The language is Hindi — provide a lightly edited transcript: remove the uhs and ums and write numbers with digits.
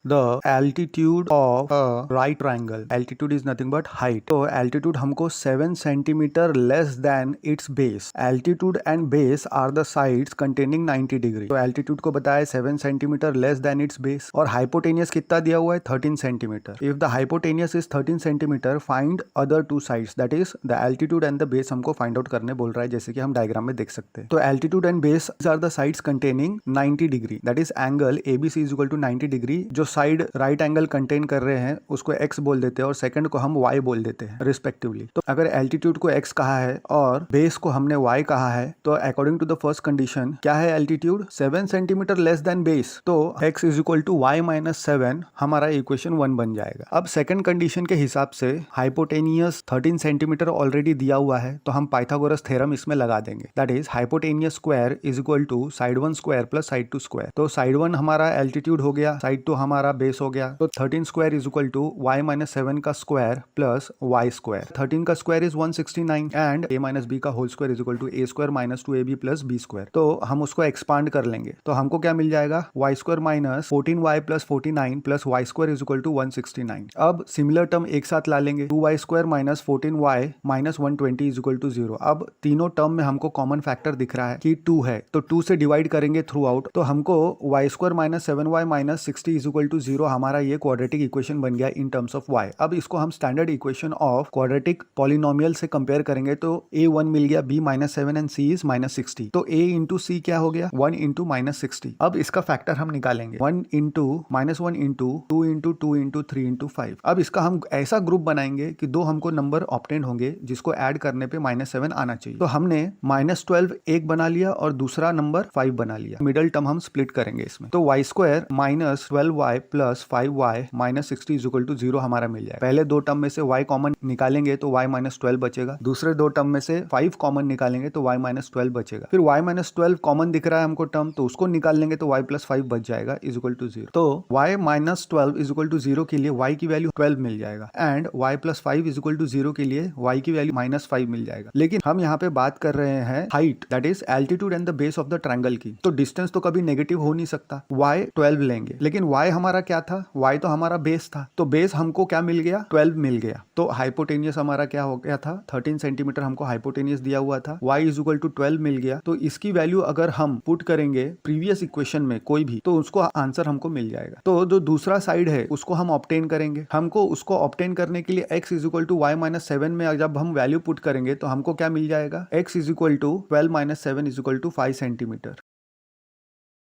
the altitude of a right triangle. Altitude is nothing but height. तो altitude हमको 7 centimetre less than its base. Altitude and base are the sides containing 90 degree. तो altitude को बताया 7 centimetre less than its base और hypotenuse कितना दिया हुआ है 13 centimetre. If the hypotenuse is 13 centimetre, find other two sides, that is the altitude and the base हमको find out करने बोल रहा है, जैसे कि हम डायग्राम में देख सकते हैं. तो altitude and base are the sides containing 90 degree. That is angle ABC is equal to 90 degree. जो साइड राइट एंगल कंटेन कर रहे हैं उसको x बोल देते हैं और सेकंड को हम y बोल देते हैं रिस्पेक्टिवली. तो अगर एल्टीट्यूड को x कहा है और बेस को हमने y कहा है तो according to the first condition क्या है altitude 7 centimetre less than base. तो x is equal to y minus 7 हमारा इक्वेशन 1 बन जाएगा. अब सेकंड कंडीशन के हिसाब से हाइपोटेनियस 13 सेंटीमीटर ऑलरेडी दिया हुआ है तो हम पाइथागोरस थ्योरम इसमें लगा देंगे. That is hypotenuse square is equal to side 1 square plus side 2 square. तो साइड 1 हमारा एल्टीट्यूड हो गया, साइड 2 हमारा बेस हो गया. तो 13 square is equal to y minus 7 का स्क्वायर प्लस y स्क्वायर. 13 का square is 169 and a minus B का whole square is equal to a square minus 2ab plus b square. तो हम उसको एक्सपांड कर लेंगे तो हमको क्या मिल जाएगा y square minus 14y plus 49 plus y square is equal to 169. अब सिमिलर टर्म एक साथ ला लेंगे 2y square minus 14y minus 120 is equal to 0. अब तीनों टर्म में हमको कॉमन फैक्टर दिख रहा है कि 2 है तो 2 से डिवाइड करेंगे थ्रू आउट तो हमको y square minus 7y minus 60 is equal to 0 हमारा ये क्वाड्रेटिक इक्वेशन बन गया इन टर्म्स ऑफ y. अब इसको हम standard equation of quadratic polynomial से कंपेयर करेंगे तो a1 मिल गया b minus 7 and c is minus 60. तो a इंटू c क्या हो गया 1 इंटू माइनस 60. अब इसका फैक्टर हम निकालेंगे 1 into minus 1 into 2 into 2 into 3 into 5. अब इसका हम ऐसा ग्रुप बनाएंगे कि दो हमको नंबर ऑब्टेन होंगे जिसको ऐड करने पे माइनस 7 आना चाहिए. तो हमने माइनस 12 एक बना लिया और दूसरा नंबर 5 बना लिया. मिडल टर्म हम स्प्लिट करेंगे इसमें. तो y square minus 12y plus 5y minus 60 is equal to 0 हमारा मिल जाएगा. पहले दो टर्म में से y कॉमन निकालेंगे तो y माइनस 12 बचेगा. दूसरे दो टर्म में से 5 कॉमन निकालेंगे तो y माइनस 12 बचेगा. फिर y माइनस 12 कॉमन दिख रहा है हमको टर्म तो उसको निकाल लेंगे तो y प्लस 5 बच जाएगा इज इक्वल टू 0. तो y minus 12 is equal to 0 के लिए y की वैल्यू 12 मिल जाएगा and y plus 5 is equal to 0 के लिए y की वैल्यू माइनस 5 मिल जाएगा. लेकिन हम यहाँ पे बात कर रहे हैं height that is altitude and the base of the triangle की. तो डिस्टेंस तो कभी नेगेटिव हो नहीं सकता. y 12 लेंगे लेकिन y हमारा क्या था y तो हमारा बेस था तो बेस हमको क्या मिल गया 12 मिल गया. तो हाइपोटेनियस हमारा क्या हो गया था 13 सेंटीमीटर हमको हाइपोटेनियस दिया हुआ था. y इज इक्वल टू 12 मिल गया. तो इसकी वैल्यू अगर हम पुट करेंगे प्रीवियस इक्वेशन में कोई भी तो उसको आंसर हमको मिल जाएगा. तो जो दूसरा साइड है उसको हम ऑब्टेन करेंगे. हमको उसको ऑब्टेन करने के लिए x is equal to y minus 7 में जब हम वैल्यू पुट करेंगे तो हमको क्या मिल जाएगा x is equal to 12 minus 7 is equal to 5 centimetre.